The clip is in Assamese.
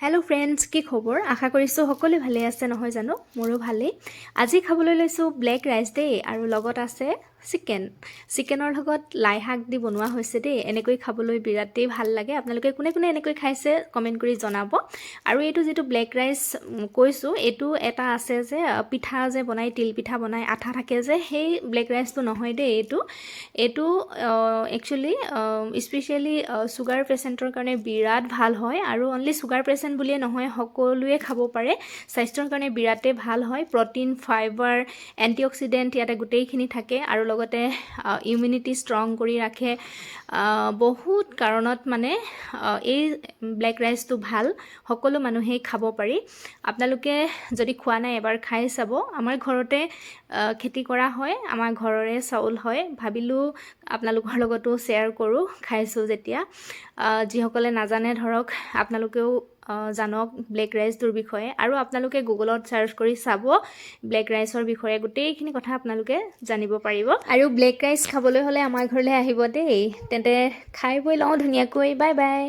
हेलो फ्रेंड्स की खबर आशा करिছো সকলে ভালে আছে নহয় জানো মোৰো ভালে আজি খাবলৈ লৈছো ব্ল্যাক ৰাইস দে আৰু লগত আছে চিকেনৰ লগত লাই শাক দি বনোৱা হৈছে দে এনেকৈ খাবলৈ বিৰাটেই ভাল লাগে আপোনালোকে কোনে কোনে এনেকৈ খাইছে কমেন্ট কৰি জনাব আৰু এটো যেটো ব্ল্যাক ৰাইস কৈছো এটো এটা আছে যে পিঠা যে বনাই তিল পিঠা বনাই আঠা থাকে যে সেই ব্ল্যাক ৰাইসটো নহয় দে এটো একচুয়ালি স্পেশালি সুগাৰ পেশেন্টৰ কাৰণে বিৰাট ভাল হয় আৰু অনলি সুগাৰ পেশেন্ট বুলিয়ে নহয় সকলোৱে খাব পাৰে স্বাস্থ্যৰ কাৰণে বিৰাটে ভাল হয় প্ৰটিন ফাইবাৰ এন্টিঅক্সিডেন্ট ইয়াতে গোটেইখিনি থাকে আৰু লগতে ইমিউনিটি ষ্ট্ৰং কৰি ৰাখে বহুত কাৰণত মানে এই ব্ল্যাক ৰাইসটো ভাল সকলো মানুহে খাব পাৰি আপোনালোকে যদি খোৱা নাই এবাৰ খাই চাব আমাৰ ঘৰতে খেতি কৰা হয় আমাৰ ঘৰৰে চাউল হয় ভাবিলো আপোনালোকৰ লগতো শেয়াৰ কৰো খাইছো যেতিয়া যিসকলে নাজানে ধৰক আপোনালোকেও জানক ব্ল্যাক ৰাইসৰ বিষয়ে আৰু আপোনালোকে গুগলত সাৰ্চ কৰি চাব ব্ল্যাক ৰাইসৰ বিষয়ে গোটেইখিনি কথা আপোনালোকে জানিব পাৰিব আৰু ব্ল্যাক ৰাইস খাবলৈ হলে আমাৰ ঘৰলৈ আহিব দেই তেন্তে খাই বৈ লওঁ ধুনীয়াকৈ বাই বাই